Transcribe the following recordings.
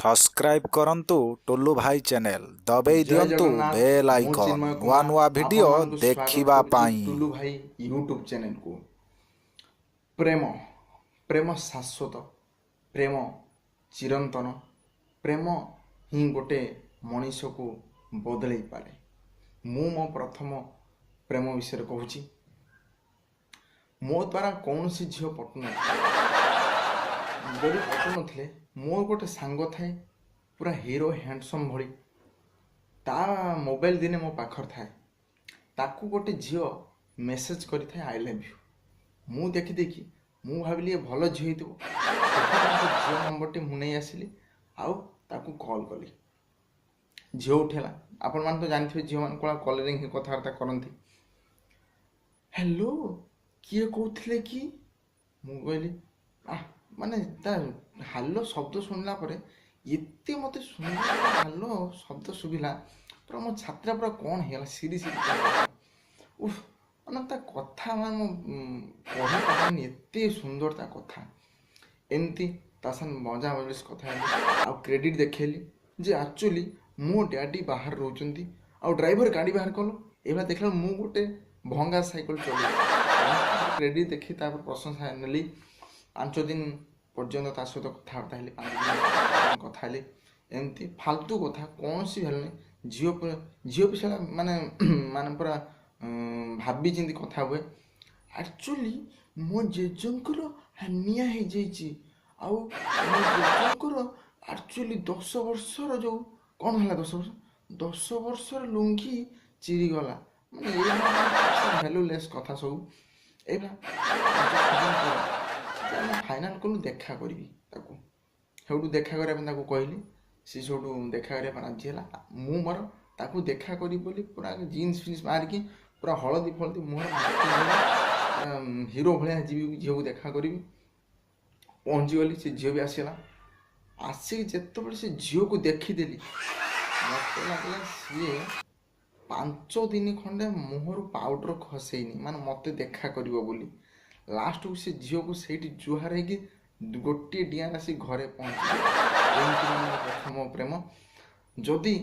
Subscribe କରନ୍ତୁ ଟୁଲୁ ଭାଇ channel, ଦବେଇ ଜୟ ଦିଅନ୍ତୁ ଜଗନ୍ନାଥ। ବେଲ୍ ମୁଁ ଆଇକନ୍ ଚିନ୍ମୟ ନୂଆ କୁମାର ନୂଆ ଭିଡ଼ିଓ ଆପଣମାନଙ୍କୁ ସ୍ୱାଗତ ଦେଖିବା କରୁଛି ପାଇଁ। ଟୁଲୁ ଭାଇ ୟୁଟ୍ୟୁବ ଚ୍ୟାନେଲକୁ। ପ୍ରେମ ପ୍ରେମ ଶାଶ୍ୱତ, ପ୍ରେମ ଚିରନ୍ତନ, ପ୍ରେମ ହିଁ ଗୋଟେ ମଣିଷକୁ ବଦଳେଇ ପାରେ। ମୁଁ ମୋ ପ୍ରଥମ ପ୍ରେମ ବିଷୟରେ କହୁଛି। ମୋ ଦ୍ୱାରା କୌଣସି ଝିଅ ପଟୁନଥିଲେ। ଯଦି ପଟୁନଥିଲେ, ମୋର ଗୋଟେ ସାଙ୍ଗ ଥାଏ ପୁରା ହିରୋ ହ୍ୟାଣ୍ଡସମ୍ ଭଳି। ତା ମୋବାଇଲ ଦିନେ ମୋ ପାଖରେ ଥାଏ। ତାକୁ ଗୋଟେ ଝିଅ ମେସେଜ କରିଥାଏ ଆଇ ଲଭ୍ ୟୁ। ମୁଁ ଦେଖିଦେଇକି ମୁଁ ଭାବିଲି ଏ ଭଲ ଝିଅ ହେଇଥିବ। ସେଥିପାଇଁ ସେ ଝିଅ ନମ୍ବରଟି ମୁଁ ନେଇ ଆସିଲି ଆଉ ତାକୁ କଲ୍ କଲି। ଝିଅ ଉଠେଇଲା। ଆପଣମାନେ ତ ଜାଣିଥିବେ ଝିଅମାନଙ୍କୁ କଲରେ ହିଁ କଥାବାର୍ତ୍ତା କରନ୍ତି। ହ୍ୟାଲୋ, କିଏ କହୁଥିଲେ କି? ମୁଁ କହିଲି ମାନେ ତା ହାଲୋ ଶବ୍ଦ ଶୁଣିଲା ପରେ ଏତେ ମୋତେ ସୁନ୍ଦର ହାଲୋ ଶବ୍ଦ ଶୁଭିଲା, ପୁରା ମୋ ଛାତିଟା ପୁରା କ'ଣ ହେଇଗଲା, ସିରି ଉଫ୍। ମାନେ ତା କଥା ମାନେ ମୁଁ କହିପାରିନି, ଏତେ ସୁନ୍ଦର ତା କଥା। ଏମିତି ତା ସାଙ୍ଗେ ମଜା ମଜଲିସ୍ କଥା ହେଲି ଆଉ କ୍ରେଡ଼ିଟ୍ ଦେଖେଇଲି ଯେ ଆକ୍ଚୁଆଲି ମୋ ଡ୍ୟାଡ଼ି ବାହାରେ ରହୁଛନ୍ତି ଆଉ ଡ୍ରାଇଭର ଗାଡ଼ି ବାହାର କଲ। ଏଇଭଳିଆ ଦେଖିଲା ମୁଁ ଗୋଟେ ଭଙ୍ଗା ସାଇକେଲ ଚଲାଉଛି। କ୍ରେଡ଼ିଟ୍ ଦେଖି ତାପରେ ପ୍ରଶଂସା ନେଲି। 5 ଦିନ ପର୍ଯ୍ୟନ୍ତ ତା ସହିତ କଥାବାର୍ତ୍ତା ହେଲି। 5 ଦିନ କଥା ହେଲି। ଏମିତି ଫାଲତୁ କଥା କୌଣସି ହେଲାନି। ଝିଅ ପିଛା ମାନେ ପୁରା ଭାବି ଚିନ୍ତି କଥା ହୁଏ। ଆକ୍ଚୁଆଲି ମୋ ଜେଜେଙ୍କର ହାର୍ନିଆ ହେଇଯାଇଛି ଆଉ ମୋ ଜେଜେଙ୍କର ଆକ୍ଚୁଆଲି 10 ବର୍ଷର ଯେଉଁ କ'ଣ ହେଲା, 10 ବର୍ଷର ଲୁଙ୍ଗି ଚିରିଗଲା। ମାନେ ଭ୍ୟାଲୁଲେସ୍ କଥା ସବୁ। ଏଇଭଳିଆ ଆମେ ଫାଇନାଲ୍ କଲୁ ଦେଖା କରିବି ତାକୁ। ସେଇଠୁ ଦେଖା କରିବା ପାଇଁ ତାକୁ କହିଲି। ସେ ସେଇଠୁ ଦେଖା କରିବା ପାଇଁ ରାଜି ହେଲା। ମୁଁ ମୋର ତାକୁ ଦେଖା କରିବି ବୋଲି ପୁରା ଜିନ୍ସ ଫିନ୍ସ ମାରିକି ପୁରା ହଳଦୀ ଫଳଦୀ ମୁହଁରେ ହିରୋ ଭଳିଆ ଯିବି ଝିଅକୁ ଦେଖା କରିବି। ପହଞ୍ଚିଗଲି, ସେ ଝିଅ ବି ଆସିଲା। ଆସିକି ଯେତେବେଳେ ସେ ଝିଅକୁ ଦେଖିଦେଲି, ମୋତେ ଲାଗିଲା ସିଏ 5 ଦିନ ଖଣ୍ଡେ ମୁହଁରୁ ପାଉଡ଼ର ଖସେଇନି, ମାନେ ମୋତେ ଦେଖା କରିବ ବୋଲି। ଲାଷ୍ଟକୁ ସେ ଝିଅକୁ ସେଇଠି ଜୁହାର ହେଇକି ଗୋଟିଏ ଡିଆଁ ଆସି ଘରେ ପହଞ୍ଚିଲା। ଏମିତି ମୋ ପ୍ରଥମ ପ୍ରେମ। ଯଦି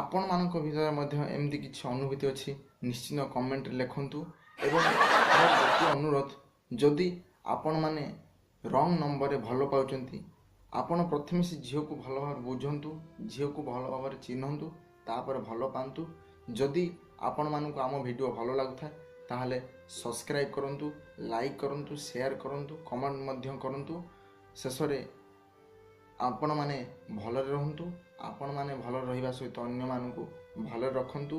ଆପଣମାନଙ୍କ ଭିତରେ ମଧ୍ୟ ଏମିତି କିଛି ଅନୁଭୂତି ଅଛି, ନିଶ୍ଚିନ୍ତ କମେଣ୍ଟରେ ଲେଖନ୍ତୁ। ଏବଂ ମୋର ଗୋଟିଏ ଅନୁରୋଧ, ଯଦି ଆପଣମାନେ ରଙ୍ଗ ନମ୍ବରରେ ଭଲ ପାଉଛନ୍ତି, ଆପଣ ପ୍ରଥମେ ସେ ଝିଅକୁ ଭଲ ଭାବରେ ବୁଝନ୍ତୁ, ଝିଅକୁ ଭଲ ଭାବରେ ଚିହ୍ନନ୍ତୁ, ତାପରେ ଭଲ ପାଆନ୍ତୁ। ଯଦି ଆପଣମାନଙ୍କୁ ଆମ ଭିଡ଼ିଓ ଭଲ ଲାଗୁଥାଏ ତାହେଲେ ସବସ୍କ୍ରାଇବ୍ କରନ୍ତୁ, ଲାଇକ୍ କରନ୍ତୁ, ସେୟାର କରନ୍ତୁ, କମେଣ୍ଟ ମଧ୍ୟ କରନ୍ତୁ। ଶେଷରେ ଆପଣମାନେ ଭଲରେ ରୁହନ୍ତୁ। ଆପଣମାନେ ଭଲରେ ରହିବା ସହିତ ଅନ୍ୟମାନଙ୍କୁ ଭଲରେ ରଖନ୍ତୁ।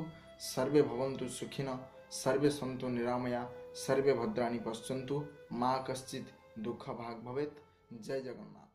ସର୍ବେ ଭବନ୍ତୁ ସୁଖିନଃ, ସର୍ବେ ସନ୍ତୁ ନିରାମୟା, ସର୍ବେ ଭଦ୍ରାଣୀ ପଶ୍ୟନ୍ତୁ, ମା କଶ୍ଚିତ୍ ଦୁଃଖ ଭାଗ ଭବେତ୍। ଜୟ ଜଗନ୍ନାଥ।